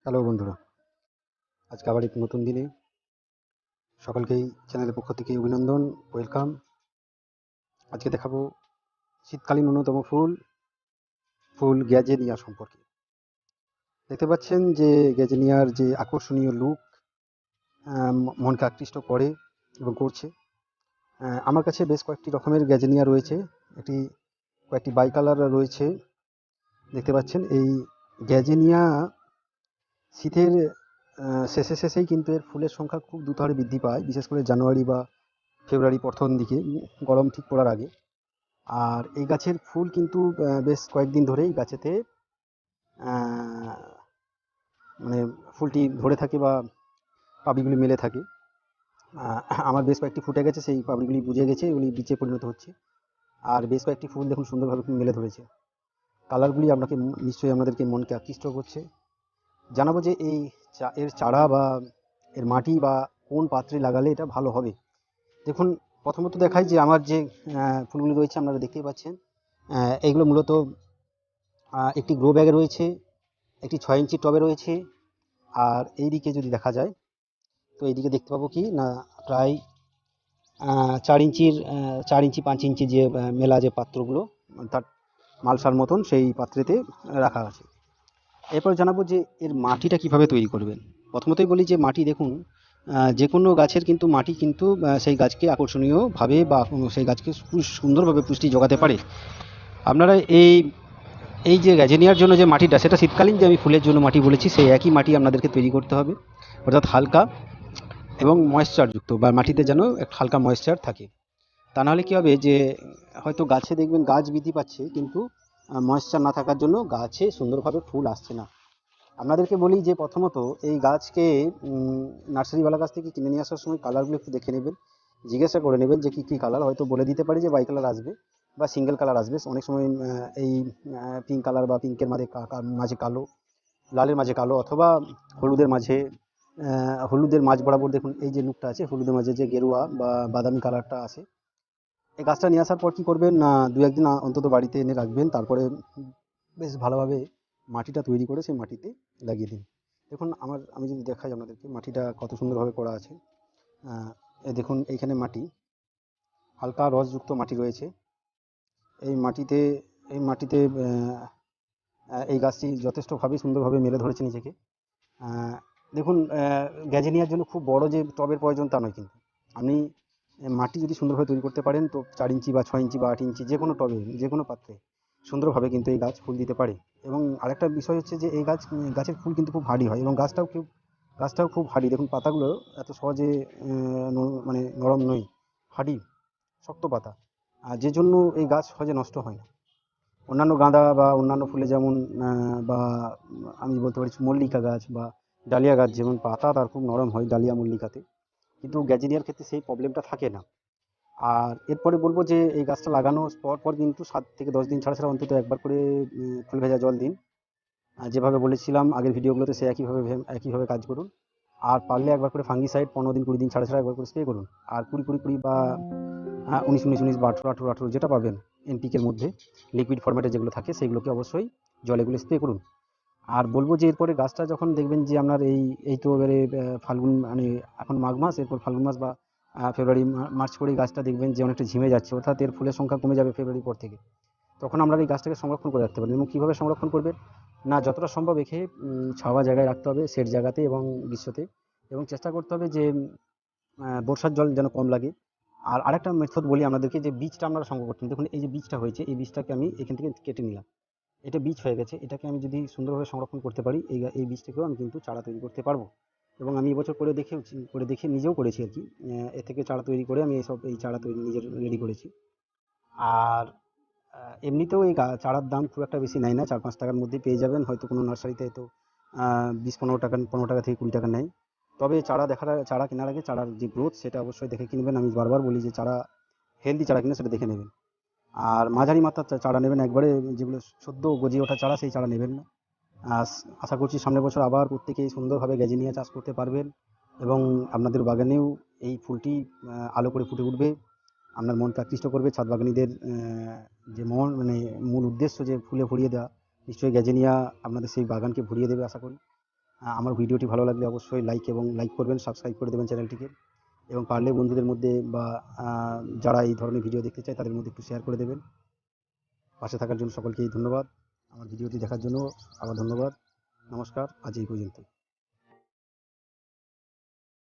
Hello বন্ধুরা, আজকে আবার এক নতুন দিনে সকলকেই চ্যানেলের পক্ষ থেকে অভিনন্দন, ওয়েলকাম। আজকে দেখাবো শীতকালীন অন্যতম ফুল গ্যাজেনিয়া সম্পর্কে। দেখতে পাচ্ছেন যে গ্যাজেনিয়ার যে আকর্ষণীয় লুক মনকে আকৃষ্ট করে এবং করছে। আমার কাছে বেশ কয়েকটি রকমের গ্যাজেনিয়া রয়েছে। একটি কয়েকটি বাই কালার রয়েছে। দেখতে পাচ্ছেন এই গ্যাজেনিয়া শীতের শেষেই কিন্তু এর ফুলের সংখ্যা খুব দ্রুত হারে বৃদ্ধি পায়, বিশেষ করে জানুয়ারি বা ফেব্রুয়ারি প্রথম দিকে, গরম ঠিক পড়ার আগে। আর এই গাছের ফুল কিন্তু বেশ কয়েকদিন ধরেই গাছেতে আহ, মানে ফুলটি ধরে থাকে বা পাপড়িগুলি মেলে থাকে। আহ, আমার বেশ কয়েকটি ফুটে গেছে, সেই পাপড়িগুলি বুঝে গেছে, এগুলি বীজে পরিণত হচ্ছে। আর বেশ কয়েকটি ফুল দেখুন সুন্দরভাবে মেলে ধরেছে। কালারগুলি নিশ্চয়ই আপনাদেরকে মনকে আকৃষ্ট করছে। জানাবো যে এর চারা বা এর মাটি বা কোন পাত্রে লাগালে এটা ভালো হবে। দেখুন, প্রথমত দেখাই যে আমার যে ফুলগুলি রয়েছে আপনারা দেখতেই পাচ্ছেন। এইগুলো মূলত একটি গ্রো ব্যাগে রয়েছে, একটি 6 ইঞ্চি টবে রয়েছে। আর এইদিকে যদি দেখা যায়, তো এইদিকে দেখতে পাবো কি না, প্রায় 4 ইঞ্চি 5 ইঞ্চি যে মেলা যে পাত্রগুলো, তার মালসার মতন সেই পাত্রেতে রাখা আছে। এরপর জানাবো যে এর মাটিটা কিভাবে তৈরি করবেন। প্রথমতই বলি যে মাটি দেখুন, যে কোনো গাছের কিন্তু মাটি কিন্তু সেই গাছকে আকর্ষণীয়ভাবে বা সেই গাছকে সুন্দরভাবে পুষ্টি যোগাতে পারে। আপনারা এই এই যে গ্যাজেনিয়ার জন্য যে মাটিটা, সেটা শীতকালীন যে আমি ফুলের জন্য মাটি বলেছি, সেই একই মাটি আপনাদেরকে তৈরি করতে হবে, অর্থাৎ হালকা এবং ময়েশ্চারযুক্ত, বা মাটিতে যেন একটা হালকা ময়েশ্চার থাকে। তা নাহলে কী হবে যে হয়তো গাছে দেখবেন গাছ বৃদ্ধি পাচ্ছে, কিন্তু ময়েশ্চার না থাকার জন্য গাছে সুন্দরভাবে ফুল আসছে না। আপনাদেরকে বলি যে প্রথমত এই গাছকে নার্সারিওয়ালার কাছ থেকে কিনে নিয়ে আসার সময় কালারগুলো একটু দেখে নেবেন, জিজ্ঞাসা করে নেবেন যে কী কী কালার। হয়তো বলে দিতে পারি যে বাই কালার আসবে বা সিঙ্গেল কালার আসবে। অনেক সময় এই পিঙ্ক কালার বা পিঙ্কের মাঝে মাঝে কালো, লালের মাঝে কালো, অথবা হলুদের মাঝে হলুদের মাঝ বরাবর দেখুন এই যে লুকটা আছে, হলুদের মাঝে যে গেরুয়া বা বাদামি কালারটা আসে। এই গাছটা নিয়ে আসার পর কী করবেন না, দু একদিন অন্তত বাড়িতে এনে রাখবেন, তারপরে বেশ ভালোভাবে মাটিটা তৈরি করে সেই মাটিতে লাগিয়ে দিন। দেখুন আমি যদি দেখাই আপনাদেরকে মাটিটা কত সুন্দরভাবে করা আছে। এই দেখুন এইখানে মাটি, হালকা রসযুক্ত মাটি রয়েছে। এই মাটিতে এই মাটিতে এই গাছটি যথেষ্টভাবে সুন্দরভাবে মেলে ধরেছে নিজেকে। আহ, দেখুন, গ্যাজেনিয়ার জন্য খুব বড় যে টবের প্রয়োজন তা নয়, কিন্তু আপনি মাটি যদি সুন্দরভাবে তৈরি করতে পারেন, তো 4 ইঞ্চি বা 6 ইঞ্চি বা 8 ইঞ্চি যে কোনো টবে, যে কোনো পাত্রে সুন্দরভাবে কিন্তু এই গাছ ফুল দিতে পারে। এবং আরেকটা বিষয় হচ্ছে যে এই গাছের ফুল কিন্তু খুব হার্ডি হয়, এবং গাছটাও খুব হার্ডি। দেখুন পাতাগুলো এত সহজে মানে নরম নয়, হার্ডি, শক্ত পাতা। আর যে জন্য এই গাছ সহজে নষ্ট হয় না। অন্যান্য গাঁদা বা অন্যান্য ফুলে যেমন বা আমি বলতে পারি মল্লিকা গাছ বা ডালিয়া গাছ, যেমন পাতা তার খুব নরম হয় ডালিয়া মল্লিকাতে, কিন্তু গ্যাজিনিয়ার ক্ষেত্রে সেই প্রবলেমটা থাকে না। আর এরপরে বলবো যে এই গাছটা লাগানোর পর কিন্তু 7 থেকে 10 দিন ছাড়া ছাড়া অন্তত একবার করে ফুল ভেজা জল দিন। আর যেভাবে বলেছিলাম আগের ভিডিওগুলোতে, সে একইভাবে কাজ করুন। আর পারলে একবার করে ফাঙ্গিসাইড 15 দিন 20 দিন ছাড়া ছাড়া একবার করে স্প্রে করুন। আর 20 20 20 বা 19 19 19 বা 18 18 18 যেটা পাবেন এনপিকের মধ্যে, লিকুইড ফরম্যাটে যেগুলো থাকে সেগুলোকে অবশ্যই জলে গুলে স্প্রে করুন। আর বলবো যে এরপরে গাছটা যখন দেখবেন যে আপনার এই তো এবারে ফাল্গুন, মানে এখন মাঘ মাস, এরপর ফাল্গুন মাস বা ফেব্রুয়ারি মার্চ করে গাছটা দেখবেন যে অনেকটা ঝিমে যাচ্ছে, অর্থাৎ এর ফুলের সংখ্যা কমে যাবে ফেব্রুয়ারি পর থেকে। তখন আমরা এই গাছটাকে সংরক্ষণ করে রাখতে পারি। এবং কীভাবে সংরক্ষণ করবেন না, যতটা সম্ভব একে ছাওয়া জায়গায় রাখতে হবে, শেড জায়গাতে এবং গ্রীষ্মতে। এবং চেষ্টা করতে হবে যে বর্ষার জল যেন কম লাগে। আর আরেকটা মেথড বলি আপনাদেরকে, যে বীজটা আপনারা সংগ্রহ করতেন, দেখুন এই যে বীজটা হয়েছে, এই বীজটাকে আমি এখান থেকে কেটে নিলাম। এটা বীজ হয়ে গেছে, এটাকে আমি যদি সুন্দরভাবে সংরক্ষণ করতে পারি, এই বীজটাকেও আমি কিন্তু চারা তৈরি করতে পারবো। এবং আমি এবছর করে দেখে নিজেও করেছি আর কি। এ থেকে চারা তৈরি করে আমি এই চারা তৈরি নিজের রেডি করেছি। আর এমনিতেও এই চারার দাম খুব একটা বেশি নেয় না, 4-5 টাকার মধ্যেই পেয়ে যাবেন। হয়তো কোনো নার্সারিতে হয়তো 20-15 টাকা, 15 টাকা থেকে 20 টাকা নেয়। তবে চারা কেনার আগে চারার যে গ্রোথ, সেটা অবশ্যই দেখে কিনবেন। আমি বারবার বলি যে চারা, হেলদি চারা কিনে সেটা দেখে নেবেন। আর মাঝারি মাত্রার চারা নেবেন, একবারে যেগুলো সদ্য গজিয়ে ওঠা চারা, সেই চারা নেবেন না। আশা করছি সামনের বছর আবার প্রত্যেকেই সুন্দরভাবে গ্যাজিনিয়া চাষ করতে পারবেন, এবং আপনাদের বাগানেও এই ফুলটি আলো করে ফুটে উঠবে, আপনার মনকে আকৃষ্ট করবে। ছাদ বাগানীদের যে মানে মূল উদ্দেশ্য যে ফুলে ভরিয়ে দেওয়া, নিশ্চয়ই গ্যাজেনিয়া আপনাদের সেই বাগানকে ভরিয়ে দেবে আশা করি। আমার ভিডিওটি ভালো লাগলে অবশ্যই লাইক করবেন, সাবস্ক্রাইব করে দেবেন চ্যানেলটিকে, এবং পারলে বন্ধুদের মধ্যে বা যারা এই ধরনের ভিডিও দেখতে চায় তাদের মধ্যে একটু শেয়ার করে দেবেন। পাশে থাকার জন্য সকলকেই ধন্যবাদ। আমার ভিডিওটি দেখার জন্য আবার ধন্যবাদ। নমস্কার, আজ এই পর্যন্ত।